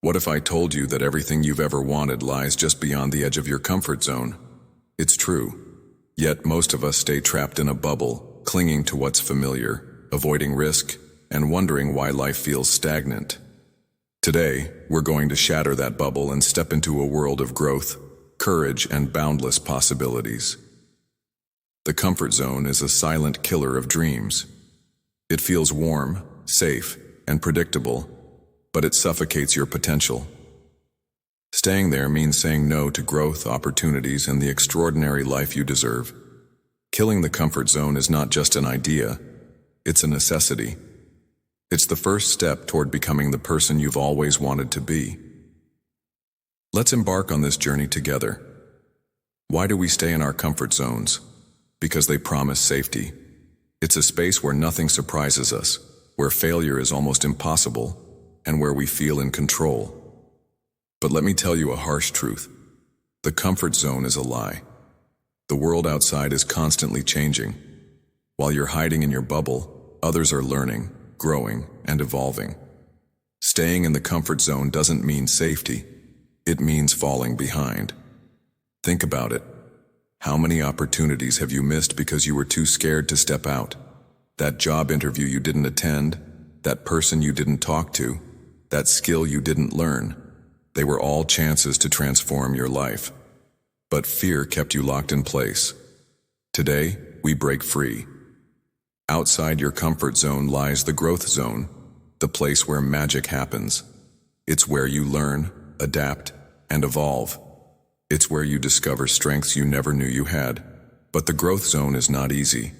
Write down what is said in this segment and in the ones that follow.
What if I told you that everything you've ever wanted lies just beyond the edge of your comfort zone? It's true. Yet most of us stay trapped in a bubble, clinging to what's familiar, avoiding risk, and wondering why life feels stagnant. Today, we're going to shatter that bubble and step into a world of growth, courage, and boundless possibilities. The comfort zone is a silent killer of dreams. It feels warm, safe, and predictable, but it suffocates your potential. Staying there means saying no to growth, opportunities, and the extraordinary life you deserve. Killing the comfort zone is not just an idea, it's a necessity. It's the first step toward becoming the person you've always wanted to be. Let's embark on this journey together. Why do we stay in our comfort zones? Because they promise safety. It's a space where nothing surprises us, where failure is almost impossible, and where we feel in control. But let me tell you a harsh truth. The comfort zone is a lie. The world outside is constantly changing. While you're hiding in your bubble, others are learning, growing, and evolving. Staying in the comfort zone doesn't mean safety. It means falling behind. Think about it. How many opportunities have you missed because you were too scared to step out? That job interview you didn't attend, that person you didn't talk to, that skill you didn't learn. They were all chances to transform your life. But fear kept you locked in place. Today, we break free. Outside your comfort zone lies the growth zone, the place where magic happens. It's where you learn, adapt, and evolve. It's where you discover strengths you never knew you had. But the growth zone is not easy.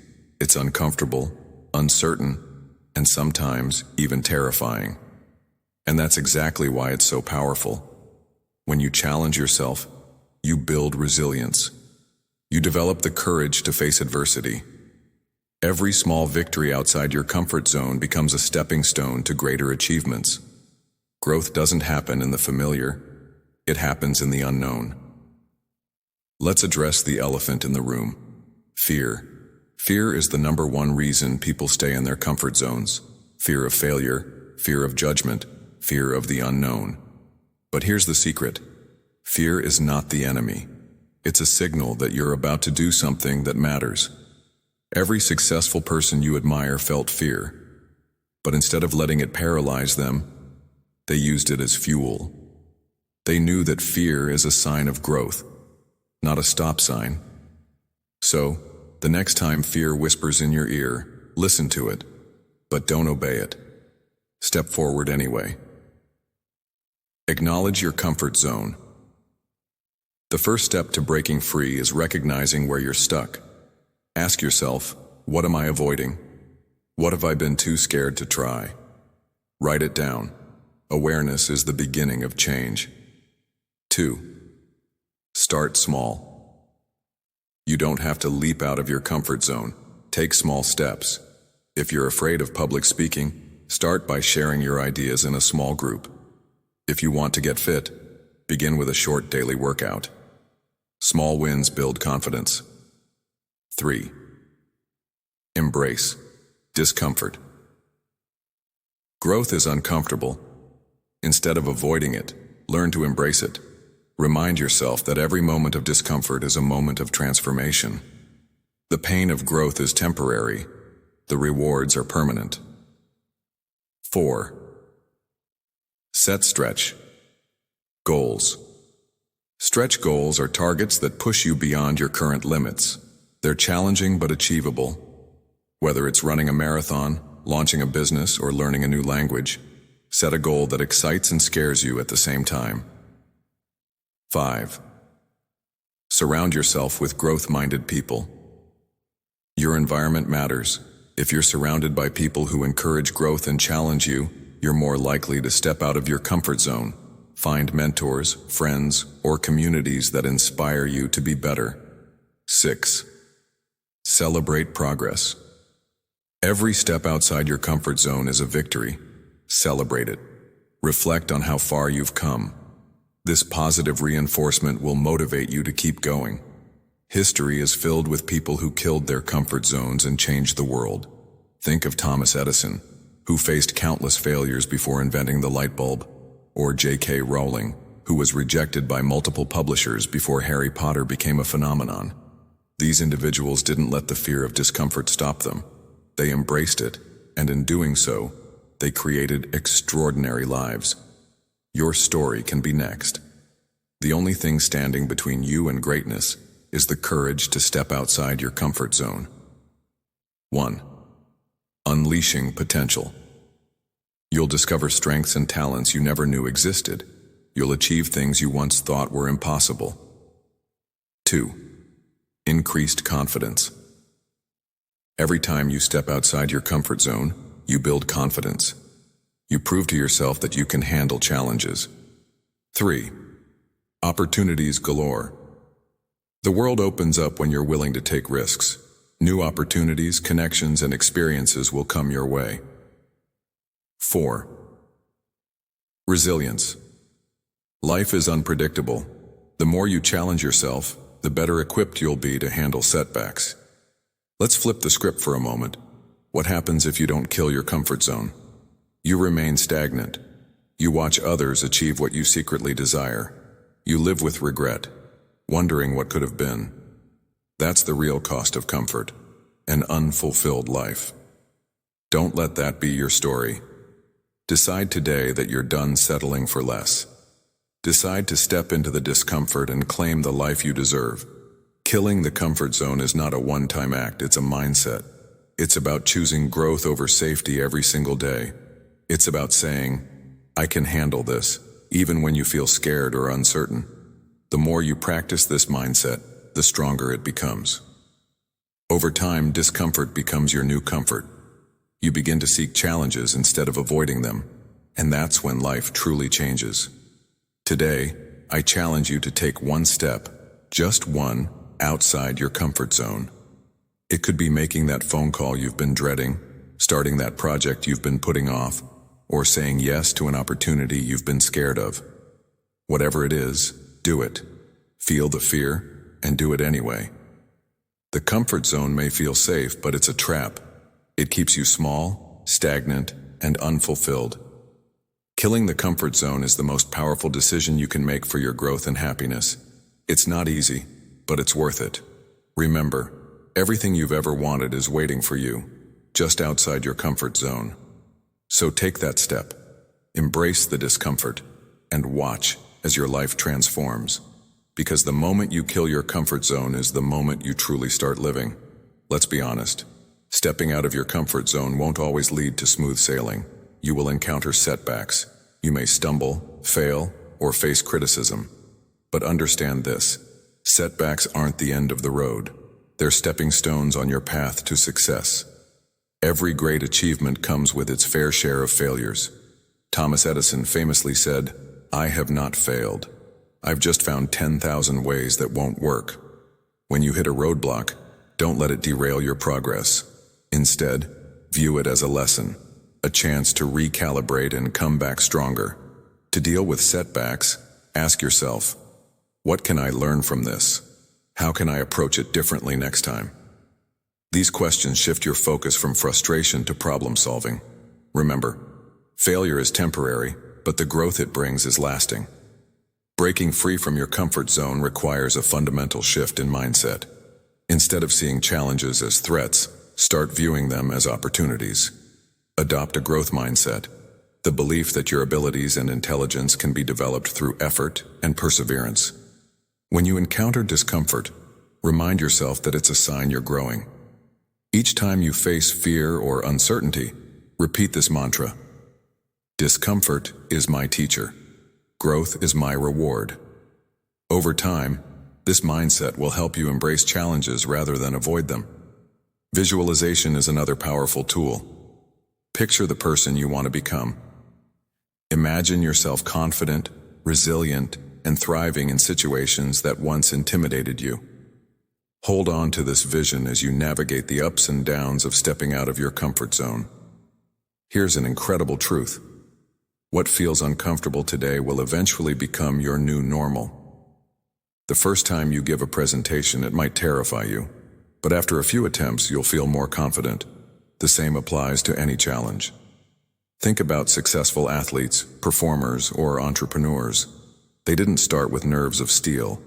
It's uncomfortable, uncertain, and sometimes even terrifying. And that's exactly why it's so powerful. When you challenge yourself, you build resilience. You develop the courage to face adversity. Every small victory outside your comfort zone becomes a stepping stone to greater achievements. Growth doesn't happen in the familiar, it happens in the unknown. Let's address the elephant in the room. Fear. Fear is the number one reason people stay in their comfort zones. Fear of failure, fear of judgment, fear of the unknown. But here's the secret. Fear is not the enemy. It's a signal that you're about to do something that matters. Every successful person you admire felt fear, but instead of letting it paralyze them, they used it as fuel. They knew that fear is a sign of growth, not a stop sign. So, the next time fear whispers in your ear, listen to it, but don't obey it. Step forward anyway. Acknowledge your comfort zone. The first step to breaking free is recognizing where you're stuck. Ask yourself, what am I avoiding? What have I been too scared to try? Write it down. Awareness is the beginning of change. 2. Start small. You don't have to leap out of your comfort zone. Take small steps. If you're afraid of public speaking, start by sharing your ideas in a small group. If you want to get fit, begin with a short daily workout. Small wins build confidence. 3. Embrace discomfort. Growth is uncomfortable. Instead of avoiding it, learn to embrace it. Remind yourself that every moment of discomfort is a moment of transformation. The pain of growth is temporary. The rewards are permanent. 4. Set stretch goals. Stretch goals are targets that push you beyond your current limits. They're challenging but achievable. Whether it's running a marathon, launching a business, or learning a new language, set a goal that excites and scares you at the same time. 5. Surround yourself with growth-minded people. Your environment matters. If you're surrounded by people who encourage growth and challenge you, you're more likely to step out of your comfort zone. Find mentors, friends, or communities that inspire you to be better. 6. Celebrate progress. Every step outside your comfort zone is a victory. Celebrate it. Reflect on how far you've come. This positive reinforcement will motivate you to keep going. History is filled with people who killed their comfort zones and changed the world. Think of Thomas Edison, who faced countless failures before inventing the light bulb. or J.K. Rowling, who was rejected by multiple publishers before Harry Potter became a phenomenon. These individuals didn't let the fear of discomfort stop them. They embraced it, and in doing so, they created extraordinary lives. Your story can be next. The only thing standing between you and greatness is the courage to step outside your comfort zone. 1. Unleashing potential. You'll discover strengths and talents you never knew existed. You'll achieve things you once thought were impossible. 2. Increased confidence. Every time you step outside your comfort zone, you build confidence. You prove to yourself that you can handle challenges. 3. Opportunities galore. The world opens up when you're willing to take risks. New opportunities, connections, and experiences will come your way. 4. Resilience. Life is unpredictable. The more you challenge yourself, the better equipped you'll be to handle setbacks. Let's flip the script for a moment. What happens if you don't kill your comfort zone? You remain stagnant. You watch others achieve what you secretly desire. You live with regret, wondering what could have been. That's the real cost of comfort, an unfulfilled life. Don't let that be your story. Decide today that you're done settling for less. Decide to step into the discomfort and claim the life you deserve. Killing the comfort zone is not a one-time act, it's a mindset. It's about choosing growth over safety every single day. It's about saying, I can handle this, even when you feel scared or uncertain. The more you practice this mindset, the stronger it becomes. Over time, discomfort becomes your new comfort. You begin to seek challenges instead of avoiding them, and that's when life truly changes. Today, I challenge you to take one step, just one, outside your comfort zone. It could be making that phone call you've been dreading, starting that project you've been putting off, or saying yes to an opportunity you've been scared of. Whatever it is, do it. Feel the fear, and do it anyway. The comfort zone may feel safe, but it's a trap. It keeps you small, stagnant, and unfulfilled. Killing the comfort zone is the most powerful decision you can make for your growth and happiness. It's not easy, but it's worth it. Remember, everything you've ever wanted is waiting for you, just outside your comfort zone. So take that step, embrace the discomfort, and watch as your life transforms. Because the moment you kill your comfort zone is the moment you truly start living. Let's be honest, stepping out of your comfort zone won't always lead to smooth sailing. You will encounter setbacks. You may stumble, fail, or face criticism. But understand this, setbacks aren't the end of the road. They're stepping stones on your path to success. Every great achievement comes with its fair share of failures. Thomas Edison famously said, "I have not failed. I've just found 10,000 ways that won't work." When you hit a roadblock, don't let it derail your progress. Instead, view it as a lesson, a chance to recalibrate and come back stronger. To deal with setbacks, ask yourself, what can I learn from this? How can I approach it differently next time? These questions shift your focus from frustration to problem solving. Remember, failure is temporary, but the growth it brings is lasting. Breaking free from your comfort zone requires a fundamental shift in mindset. Instead of seeing challenges as threats, start viewing them as opportunities. Adopt a growth mindset, the belief that your abilities and intelligence can be developed through effort and perseverance. When you encounter discomfort, remind yourself that it's a sign you're growing. Each time you face fear or uncertainty, repeat this mantra: discomfort is my teacher. Growth is my reward. Over time, this mindset will help you embrace challenges rather than avoid them. Visualization is another powerful tool. Picture the person you want to become. Imagine yourself confident, resilient, and thriving in situations that once intimidated you. Hold on to this vision as you navigate the ups and downs of stepping out of your comfort zone. Here's an incredible truth. What feels uncomfortable today will eventually become your new normal. The first time you give a presentation, it might terrify you, but after a few attempts, you'll feel more confident. The same applies to any challenge. Think about successful athletes, performers, or entrepreneurs. They didn't start with nerves of steel.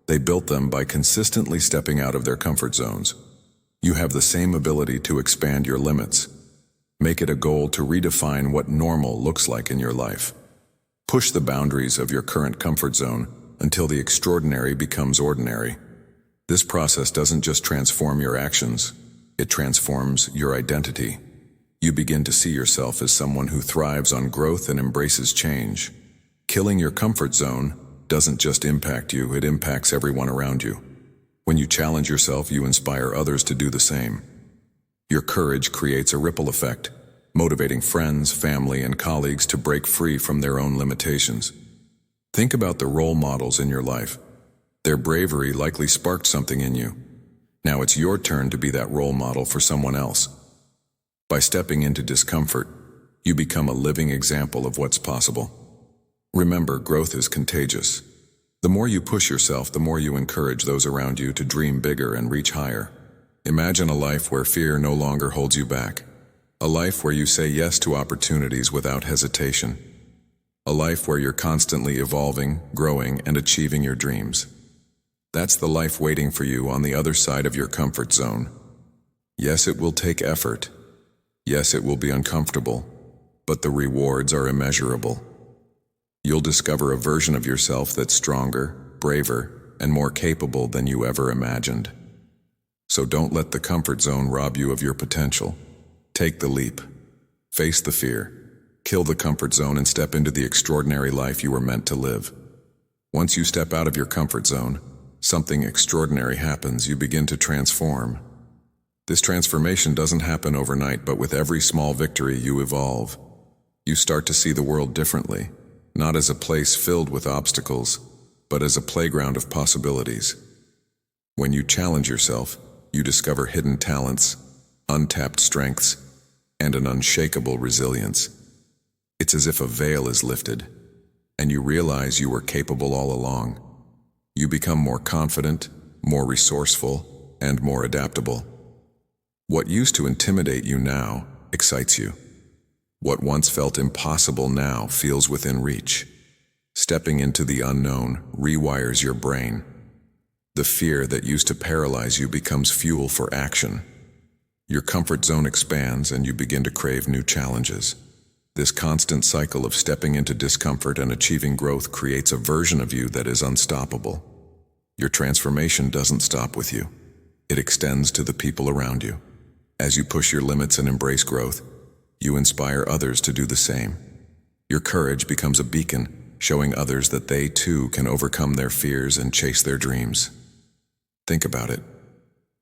They built them by consistently stepping out of their comfort zones. You have the same ability to expand your limits. Make it a goal to redefine what normal looks like in your life. Push the boundaries of your current comfort zone until the extraordinary becomes ordinary. This process doesn't just transform your actions, it transforms your identity. You begin to see yourself as someone who thrives on growth and embraces change. Killing your comfort zone doesn't just impact you, it impacts everyone around you. When you challenge yourself, you inspire others to do the same. Your courage creates a ripple effect, motivating friends, family, and colleagues to break free from their own limitations. Think about the role models in your life. Their bravery likely sparked something in you. Now it's your turn to be that role model for someone else. By stepping into discomfort, you become a living example of what's possible. Remember, growth is contagious. The more you push yourself, the more you encourage those around you to dream bigger and reach higher. Imagine a life where fear no longer holds you back. A life where you say yes to opportunities without hesitation. A life where you're constantly evolving, growing, and achieving your dreams. That's the life waiting for you on the other side of your comfort zone. Yes, it will take effort. Yes, it will be uncomfortable, but the rewards are immeasurable. You'll discover a version of yourself that's stronger, braver, and more capable than you ever imagined. So don't let the comfort zone rob you of your potential. Take the leap. Face the fear. Kill the comfort zone and step into the extraordinary life you were meant to live. Once you step out of your comfort zone, something extraordinary happens. You begin to transform. This transformation doesn't happen overnight, but with every small victory you evolve. You start to see the world differently, not as a place filled with obstacles, but as a playground of possibilities. When you challenge yourself, you discover hidden talents, untapped strengths, and an unshakable resilience. It's as if a veil is lifted, and you realize you were capable all along. You become more confident, more resourceful, and more adaptable. What used to intimidate you now excites you. What once felt impossible now feels within reach. Stepping into the unknown rewires your brain. The fear that used to paralyze you becomes fuel for action. Your comfort zone expands and you begin to crave new challenges. This constant cycle of stepping into discomfort and achieving growth creates a version of you that is unstoppable. Your transformation doesn't stop with you. It extends to the people around you. As you push your limits and embrace growth, you inspire others to do the same. Your courage becomes a beacon, showing others that they too can overcome their fears and chase their dreams. Think about it.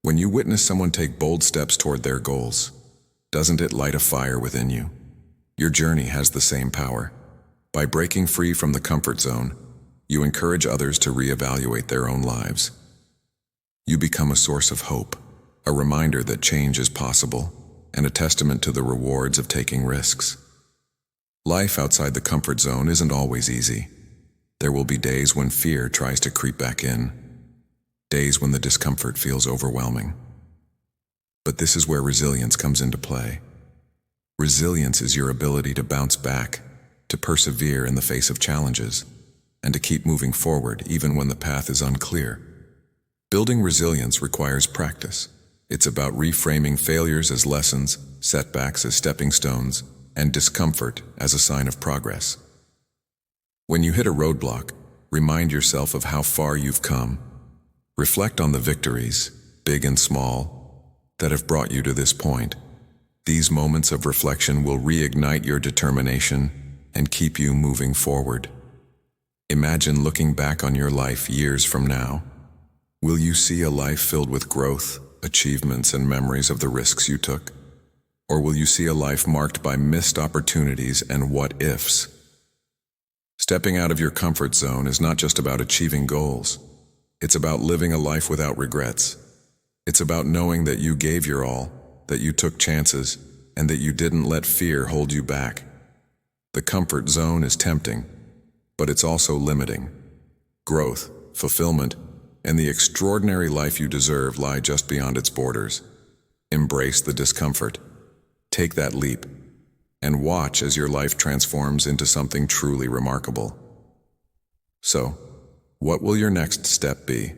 When you witness someone take bold steps toward their goals, doesn't it light a fire within you? Your journey has the same power. By breaking free from the comfort zone, you encourage others to reevaluate their own lives. You become a source of hope, a reminder that change is possible, and a testament to the rewards of taking risks. Life outside the comfort zone isn't always easy. There will be days when fear tries to creep back in, days when the discomfort feels overwhelming. But this is where resilience comes into play. Resilience is your ability to bounce back, to persevere in the face of challenges, and to keep moving forward even when the path is unclear. Building resilience requires practice. It's about reframing failures as lessons, setbacks as stepping stones, and discomfort as a sign of progress. When you hit a roadblock, remind yourself of how far you've come. Reflect on the victories, big and small, that have brought you to this point. These moments of reflection will reignite your determination and keep you moving forward. Imagine looking back on your life years from now. Will you see a life filled with growth, achievements, and memories of the risks you took? Or will you see a life marked by missed opportunities and what-ifs? Stepping out of your comfort zone is not just about achieving goals. It's about living a life without regrets. It's about knowing that you gave your all, that you took chances, and that you didn't let fear hold you back. The comfort zone is tempting, but it's also limiting. Growth, fulfillment, and the extraordinary life you deserve lie just beyond its borders. Embrace the discomfort. Take that leap, and watch as your life transforms into something truly remarkable. So, what will your next step be?